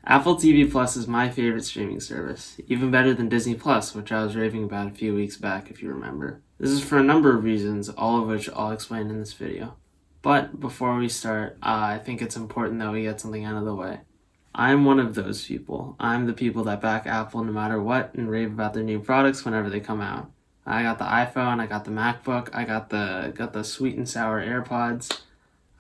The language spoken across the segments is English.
Apple TV Plus is my favorite streaming service, even better than Disney Plus, which I was raving about a few weeks back if you remember. This is for a number of reasons, all of which I'll explain in this video. But before we start, I think it's important that we get something out of the way. I'm one of those people. I'm the people that back Apple no matter what and rave about their new products whenever they come out. I got the iPhone, I got the MacBook, I got the sweet and sour AirPods,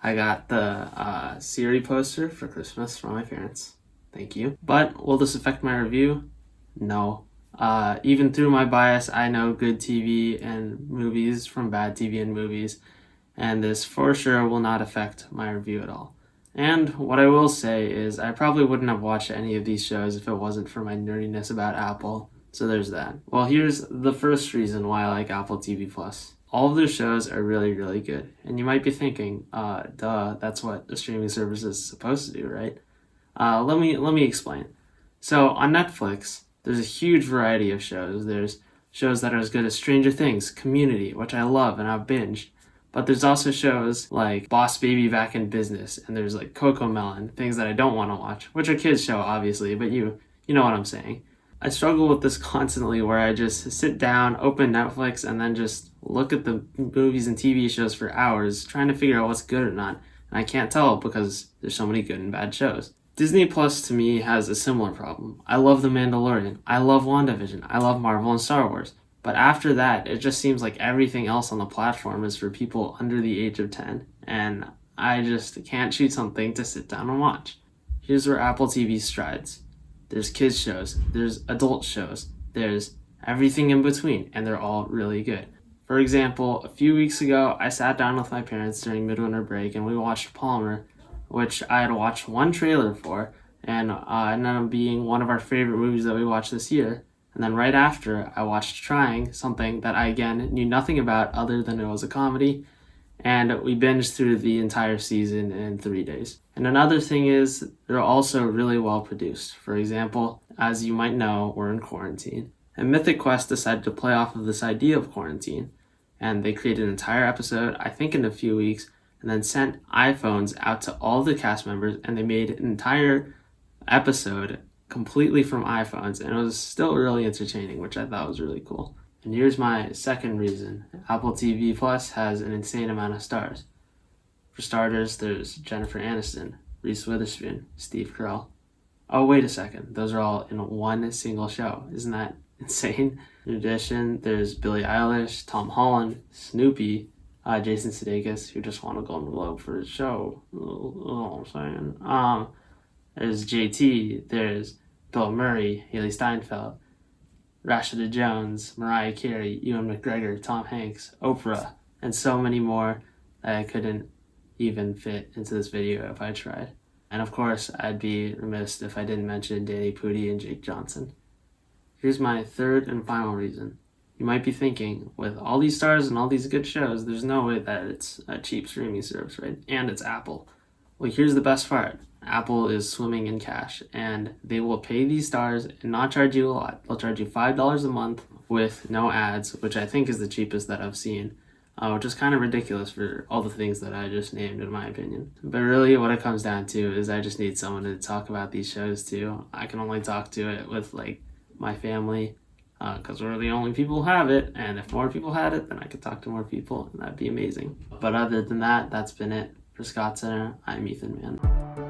I got the Siri poster for Christmas from my parents. Thank you. But will this affect my review? No. Even through my bias, I know good TV and movies from bad TV and movies, and this for sure will not affect my review at all. And what I will say is I probably wouldn't have watched any of these shows if it wasn't for my nerdiness about Apple, so there's that. Well, here's the first reason why I like Apple TV Plus. All of their shows are really, really good. And you might be thinking, duh, that's what a streaming service is supposed to do, right? Let me explain. So on Netflix, there's a huge variety of shows. There's shows that are as good as Stranger Things, Community, which I love and I've binged. But there's also shows like Boss Baby Back in Business, and there's like CoComelon, things that I don't want to watch, which are kids' show obviously, but you know what I'm saying. I struggle with this constantly where I just sit down, open Netflix, and then just look at the movies and TV shows for hours trying to figure out what's good or not. And I can't tell because there's so many good and bad shows. Disney Plus to me has a similar problem. I love The Mandalorian. I love WandaVision. I love Marvel and Star Wars. But after that, it just seems like everything else on the platform is for people under the age of 10. And I just can't choose something to sit down and watch. Here's where Apple TV strides. There's kids shows, there's adult shows, there's everything in between, and they're all really good. For example, a few weeks ago, I sat down with my parents during midwinter break and we watched Palmer, which I had watched one trailer for, and it ended up being one of our favorite movies that we watched this year. And then right after, I watched Trying, something that I again knew nothing about other than it was a comedy, and we binged through the entire season in 3 days. And another thing is, they're also really well produced. For example, as you might know, we're in quarantine. And Mythic Quest decided to play off of this idea of quarantine, and they created an entire episode, I think in a few weeks, and then sent iPhones out to all the cast members, and they made an entire episode completely from iPhones, and it was still really entertaining, which I thought was really cool. And here's my second reason. Apple TV Plus has an insane amount of stars. For starters, there's Jennifer Aniston, Reese Witherspoon, Steve Carell. Oh, wait a second. Those are all in one single show. Isn't that insane? In addition, there's Billie Eilish, Tom Holland, Snoopy, Jason Sudeikis, who just won a Golden Globe for his show. Oh, I'm saying. There's JT, there's Bill Murray, Haley Steinfeld, Rashida Jones, Mariah Carey, Ewan McGregor, Tom Hanks, Oprah, and so many more that I couldn't even fit into this video if I tried. And of course, I'd be remiss if I didn't mention Danny Pudi and Jake Johnson. Here's my third and final reason. You might be thinking, with all these stars and all these good shows, there's no way that it's a cheap streaming service, right? And it's Apple. Well, here's the best part. Apple is swimming in cash, and they will pay these stars and not charge you a lot. They'll charge you $5 a month with no ads, which I think is the cheapest that I've seen, which is kind of ridiculous for all the things that I just named, in my opinion. But really, what it comes down to is I just need someone to talk about these shows to. I can only talk to it with my family, because we're the only people who have it, and if more people had it, then I could talk to more people, and that'd be amazing. But other than that, that's been it. For Scott Center, I'm Ethan Mann.